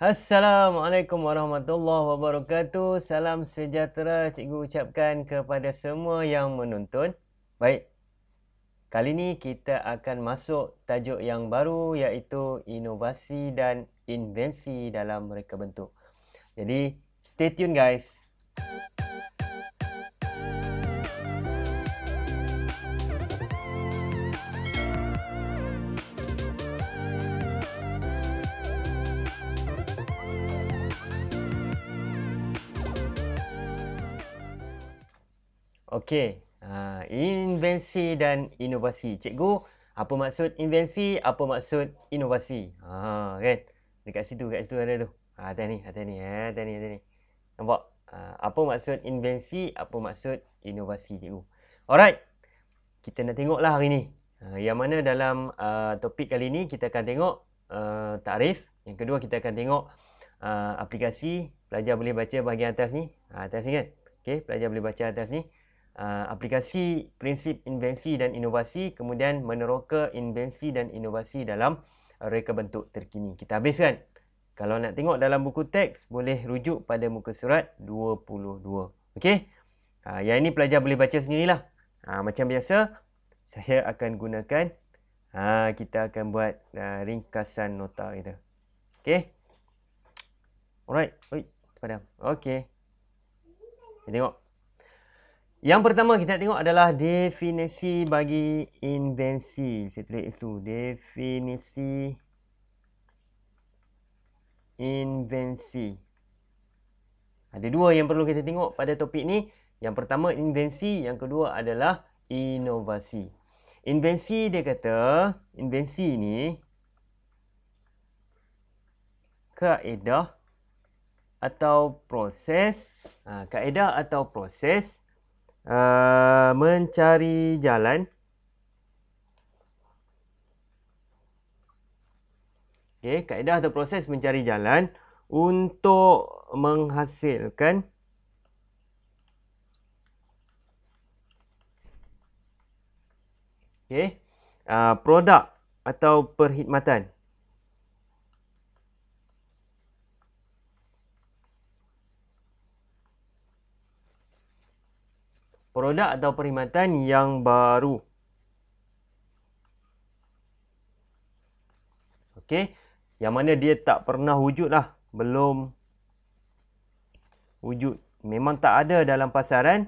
Assalamualaikum warahmatullahi wabarakatuh. Salam sejahtera cikgu ucapkan kepada semua yang menonton. Baik, kali ini kita akan masuk tajuk yang baru iaitu inovasi dan invensi dalam reka bentuk. Jadi, stay tune guys. Okey, invensi dan inovasi. Cikgu, apa maksud invensi, apa maksud inovasi? Kan? Dekat situ ada tu. Atas ni. Nampak? Apa maksud invensi, apa maksud inovasi, cikgu? Alright, kita nak tengoklah hari ni. Yang mana dalam topik kali ni kita akan tengok takrif. Yang kedua kita akan tengok aplikasi. Pelajar boleh baca bahagian atas ni. Atas ni kan? Okey, pelajar boleh baca atas ni. Aplikasi prinsip invensi dan inovasi, kemudian meneroka invensi dan inovasi dalam reka bentuk terkini. Kita habiskan. Kalau nak tengok dalam buku teks, boleh rujuk pada muka surat 22. Okey? Yang ini pelajar boleh baca sendirilah. Macam biasa, saya akan gunakan, kita akan buat ringkasan nota kita. Okey? Alright. Padam. Okey. Kita tengok. Yang pertama kita tengok adalah definisi bagi invensi. Saya tulis itu. Definisi invensi. Ada dua yang perlu kita tengok pada topik ni. Yang pertama invensi, yang kedua adalah inovasi. Invensi dia kata, invensi ni kaedah atau proses, mencari jalan kaedah atau proses mencari jalan untuk menghasilkan produk atau perkhidmatan. Produk atau perkhidmatan yang baru. Okey, yang mana dia tak pernah wujud lah. Belum wujud. Memang tak ada dalam pasaran.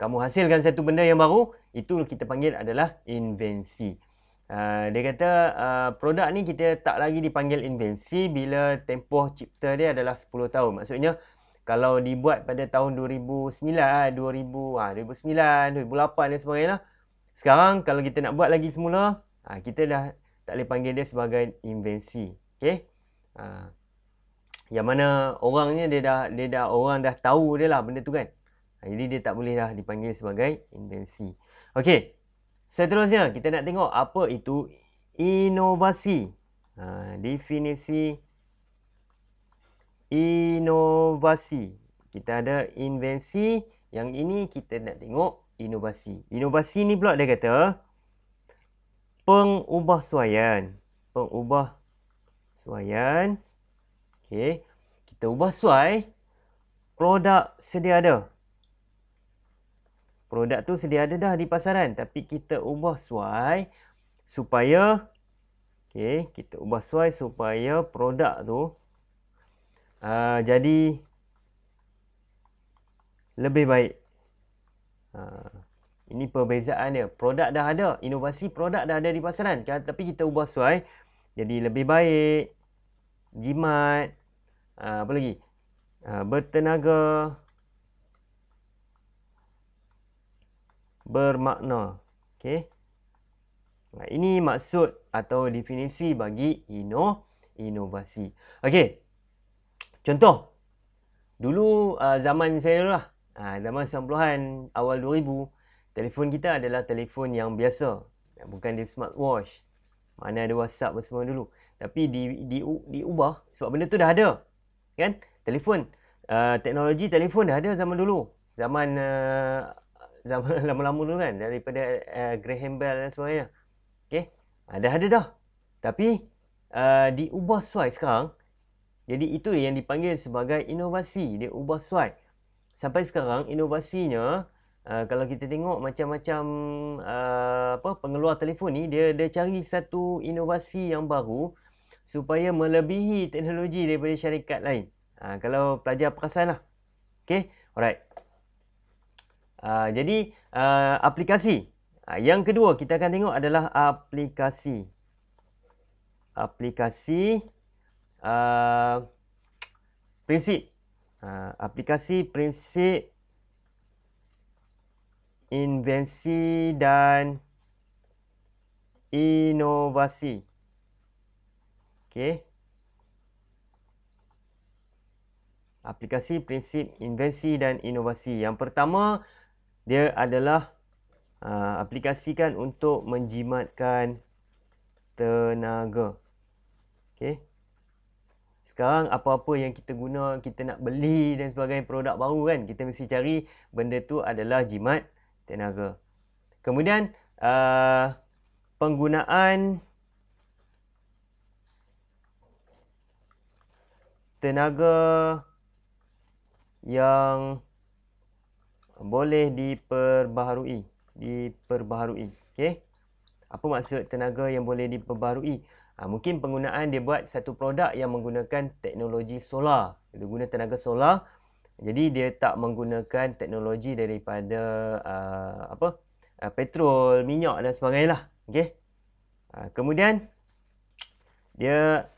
Kamu hasilkan satu benda yang baru, itu kita panggil adalah invensi. Dia kata produk ni kita tak lagi dipanggil invensi bila tempoh cipta dia adalah 10 tahun. Maksudnya, kalau dibuat pada tahun 2009, 2008 dan sebagainya. Sekarang kalau kita nak buat lagi semula, kita dah tak boleh panggil dia sebagai invensi. Okey? Yang mana orangnya orang dah tahu dia lah benda tu kan. Jadi dia tak boleh dah dipanggil sebagai invensi. Okey. Seterusnya kita nak tengok apa itu inovasi. Definisi inovasi. Kita ada invensi, yang ini kita nak tengok inovasi. Inovasi ni pula dia kata pengubahsuaian. Pengubahsuaian. Okey. Kita ubah suai produk sedia ada. Produk tu sedia ada dah di pasaran, tapi kita ubah suai supaya kita ubah suai supaya produk tu jadi lebih baik. Ini perbezaan dia. Produk dah ada. Inovasi produk dah ada di pasaran. Tapi kita ubah suai jadi lebih baik. Jimat. Apa lagi? Bertenaga. Bermakna. Okey. Ini maksud atau definisi bagi inovasi. Okey. Contoh, dulu zaman saya dulu lah, zaman 90-an, awal 2000, telefon kita adalah telefon yang biasa. Bukan dia smartwatch. Mana ada WhatsApp semua dulu. Tapi diubah sebab benda tu dah ada. Kan? Telefon. Teknologi telefon dah ada zaman dulu. Zaman lama-lama dulu kan. Daripada Graham Bell dan sebagainya. Okay? Dah ada dah. Tapi diubah suai sekarang. Jadi itu yang dipanggil sebagai inovasi. Dia ubah SWOT. Sampai sekarang inovasinya, kalau kita tengok macam-macam pengeluar telefon ni, dia cari satu inovasi yang baru supaya melebihi teknologi daripada syarikat lain. Kalau pelajar perasan lah. Okay, alright. Jadi aplikasi. Yang kedua kita akan tengok adalah aplikasi. Aplikasi prinsip. Aplikasi prinsip invensi dan inovasi. Okey. Aplikasi prinsip invensi dan inovasi. Yang pertama, dia adalah aplikasikan untuk menjimatkan tenaga. Okey. Sekarang apa-apa yang kita guna, kita nak beli dan sebagainya produk baru kan, kita mesti cari benda tu adalah jimat tenaga. Kemudian penggunaan tenaga yang boleh diperbaharui. Okey. Apa maksud tenaga yang boleh diperbaharui? Mungkin penggunaan dia buat satu produk yang menggunakan teknologi solar. Dia guna tenaga solar. Jadi dia tak menggunakan teknologi daripada petrol, minyak dan sebagainya lah. Okey. Kemudian dia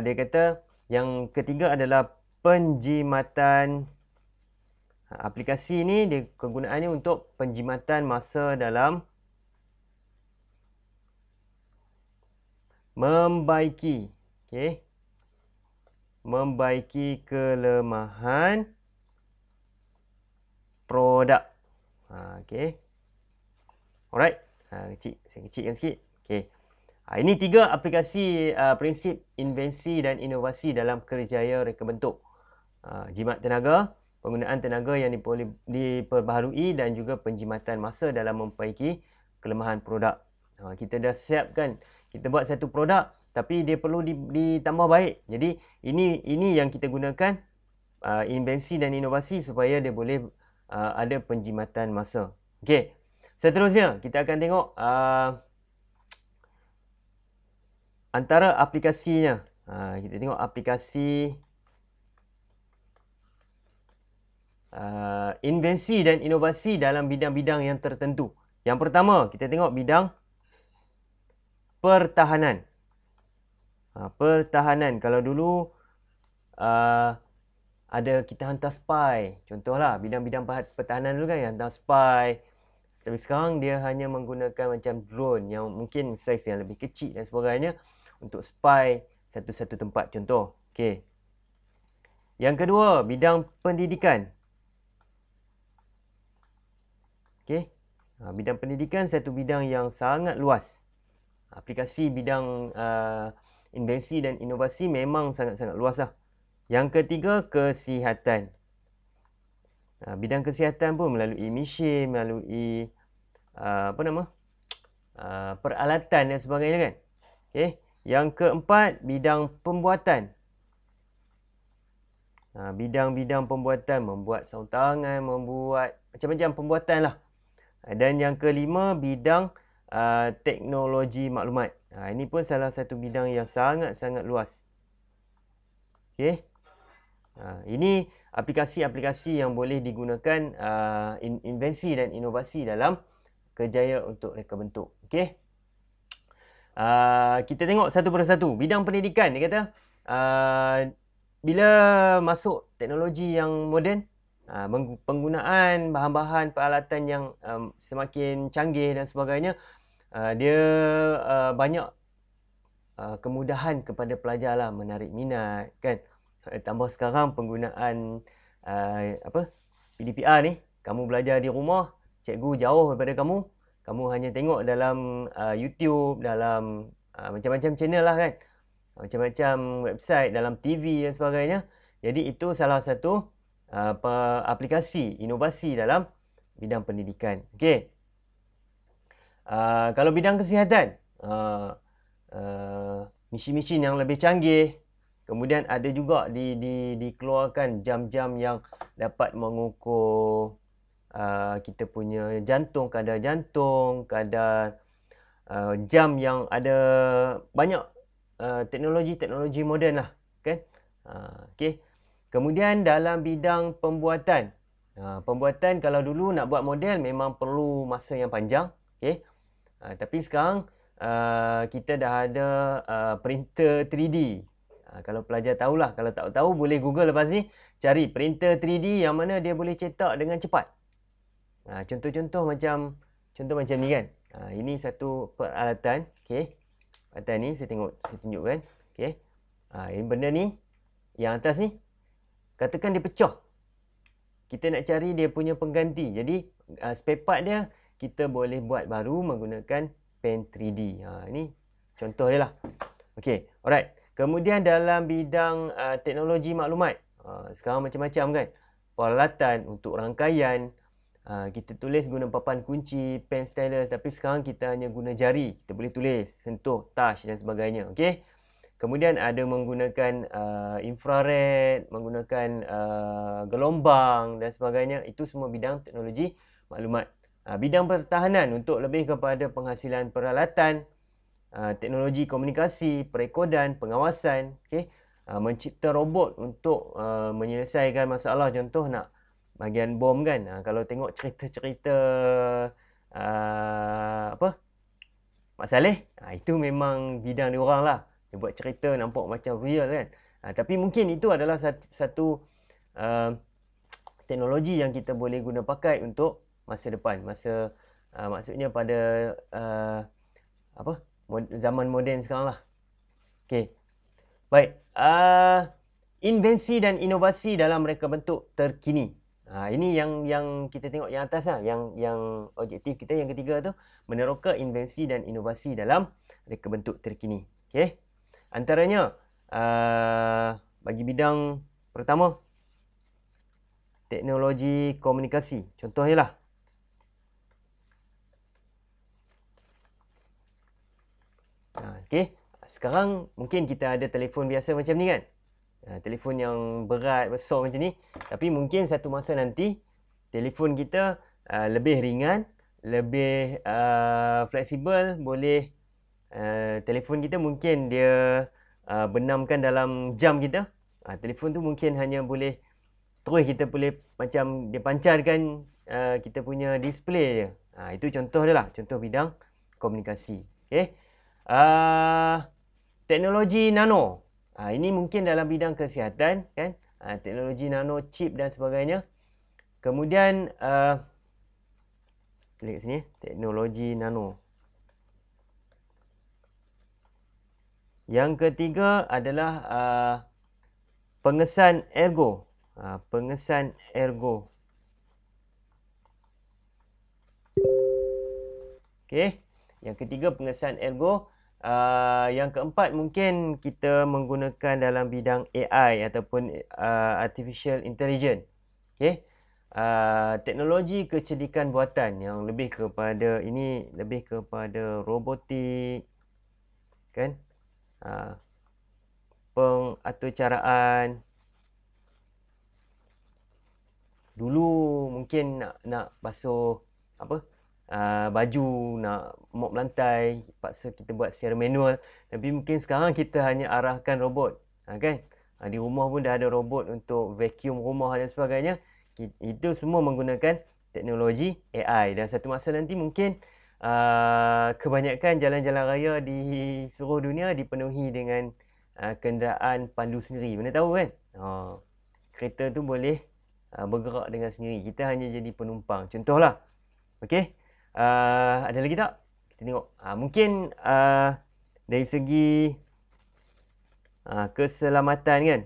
kata yang ketiga adalah penjimatan. Aplikasi ni dia kegunaannya untuk penjimatan masa dalam membaiki, okey, membaiki kelemahan produk. Okey. Alright. Saya kecilkan sikit. Okey. Ini 3 aplikasi prinsip invensi dan inovasi dalam kerjaya reka bentuk. Jimat tenaga, penggunaan tenaga yang diperbaharui dan juga penjimatan masa dalam membaiki kelemahan produk. Kita dah siapkan, kita buat satu produk tapi dia perlu ditambah baik. Jadi ini yang kita gunakan invensi dan inovasi supaya dia boleh ada penjimatan masa. Okey. Seterusnya kita akan tengok antara aplikasinya. Kita tengok aplikasi invensi dan inovasi dalam bidang-bidang yang tertentu. Yang pertama, kita tengok bidang pertahanan. Pertahanan. Kalau dulu ada kita hantar spy. Contohlah, bidang-bidang pertahanan dulu kan hantar spy. Tapi sekarang dia hanya menggunakan macam drone yang mungkin saiz yang lebih kecil dan sebagainya untuk spy satu-satu tempat. Contoh. Okey. Yang kedua, bidang pendidikan. Okey. Bidang pendidikan satu bidang yang sangat luas. Aplikasi bidang invensi dan inovasi memang sangat-sangat luas lah. Yang ketiga, kesihatan. Bidang kesihatan pun melalui mesin, melalui peralatan dan sebagainya kan. Okey. Yang keempat, bidang pembuatan. Bidang-bidang pembuatan, membuat sarung tangan, membuat macam-macam pembuatan lah. Dan yang kelima, bidang teknologi maklumat. Ini pun salah satu bidang yang sangat-sangat luas. Okey. Ini aplikasi-aplikasi yang boleh digunakan invensi dan inovasi dalam kerjaya untuk reka bentuk. Okey. Kita tengok satu persatu. Bidang pendidikan, dia kata bila masuk teknologi yang moden, penggunaan bahan-bahan peralatan yang semakin canggih dan sebagainya, dia banyak kemudahan kepada pelajar lah, menarik minat kan. Tambah sekarang penggunaan PDPR ni, kamu belajar di rumah, cikgu jauh daripada kamu, kamu hanya tengok dalam YouTube, dalam macam-macam channel lah kan, macam-macam website, dalam TV dan sebagainya. Jadi itu salah satu aplikasi inovasi dalam bidang pendidikan. Okey. Kalau bidang kesihatan, mesin-mesin yang lebih canggih, Kemudian ada juga dikeluarkan jam-jam yang dapat mengukur kita punya jantung, kadar jam yang ada banyak teknologi moden lah, kan? Okey. Kemudian dalam bidang pembuatan. Pembuatan kalau dulu nak buat model memang perlu masa yang panjang, okey. Tapi sekarang kita dah ada printer 3D. Kalau pelajar tahulah, kalau tak tahu boleh Google lepas ni, cari printer 3D yang mana dia boleh cetak dengan cepat. Contoh macam ni kan. Ini satu peralatan, okey. Peralatan ni saya tunjukkan, okey. Ini benda ni yang atas ni katakan dia pecah. Kita nak cari dia punya pengganti. Jadi spare part dia kita boleh buat baru menggunakan pen 3D. Ini contoh dia lah. Okey, alright. Kemudian dalam bidang teknologi maklumat, sekarang macam-macam kan. Peralatan untuk rangkaian, kita tulis guna papan kunci, pen stylus, tapi sekarang kita hanya guna jari. Kita boleh tulis, sentuh, touch dan sebagainya. Okey. Kemudian ada menggunakan infrared, menggunakan gelombang dan sebagainya. Itu semua bidang teknologi maklumat. Bidang pertahanan untuk lebih kepada penghasilan peralatan, teknologi komunikasi, perekodan, pengawasan, okay? Mencipta robot untuk menyelesaikan masalah. Contoh nak bahagian bom kan. Kalau tengok cerita-cerita Mak Saleh, itu memang bidang dia orang lah. Dia buat cerita nampak macam real kan. Tapi mungkin itu adalah satu teknologi yang kita boleh guna pakai untuk masa depan. Maksudnya pada zaman moden sekarang lah. Okey. Baik. Invensi dan inovasi dalam reka bentuk terkini. Ini yang kita tengok yang atas lah. Yang objektif kita yang ketiga tu, meneroka invensi dan inovasi dalam reka bentuk terkini. Okey. Antaranya bagi bidang pertama, teknologi komunikasi. Contohnya lah. Okey, sekarang mungkin kita ada telefon biasa macam ni kan. Telefon yang berat, besar macam ni. Tapi mungkin satu masa nanti, telefon kita lebih ringan, lebih fleksibel, boleh telefon kita mungkin dia benamkan dalam jam kita. Telefon tu mungkin hanya boleh terus kita boleh macam dia pancarkan kita punya display je. Itu contoh dia lah, contoh bidang komunikasi. Okey. Teknologi nano. Ini mungkin dalam bidang kesihatan kan. Teknologi nano, chip dan sebagainya. Kemudian klik sini, teknologi nano. Yang ketiga adalah pengesan ergo. Pengesan ergo. Okey. Yang ketiga pengesan ergo. Yang keempat mungkin kita menggunakan dalam bidang AI ataupun Artificial Intelligence. Okay? Teknologi kecerdikan buatan yang lebih kepada ini, lebih kepada robotik, kan? Pengaturcaraan. Dulu mungkin nak basuh baju, nak mop lantai, paksa kita buat secara manual. Tapi mungkin sekarang kita hanya arahkan robot, kan? Di rumah pun dah ada robot untuk vacuum rumah dan sebagainya. Itu semua menggunakan teknologi AI. Dan satu masa nanti mungkin kebanyakan jalan-jalan raya di seluruh dunia dipenuhi dengan kenderaan pandu sendiri. Mana tahu kan? Kereta tu boleh bergerak dengan sendiri. Kita hanya jadi penumpang. Contohlah. Okey. Ada lagi tak? Kita tengok. Mungkin dari segi keselamatan kan.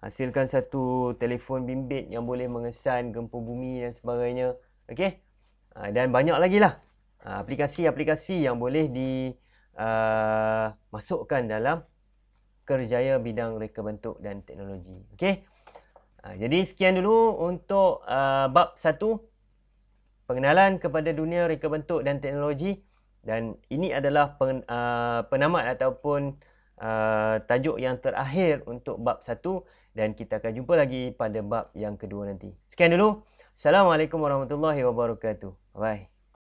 Hasilkan satu telefon bimbit yang boleh mengesan gempa bumi dan sebagainya. Okey. Dan banyak lagi lah aplikasi-aplikasi yang boleh dimasukkan dalam kerjaya bidang reka bentuk dan teknologi. Okey. Jadi sekian dulu untuk bab 1. Pengenalan kepada dunia reka bentuk dan teknologi, dan ini adalah penamat ataupun tajuk yang terakhir untuk bab 1 dan kita akan jumpa lagi pada bab yang kedua nanti. Sekian dulu. Assalamualaikum warahmatullahi wabarakatuh. Bye.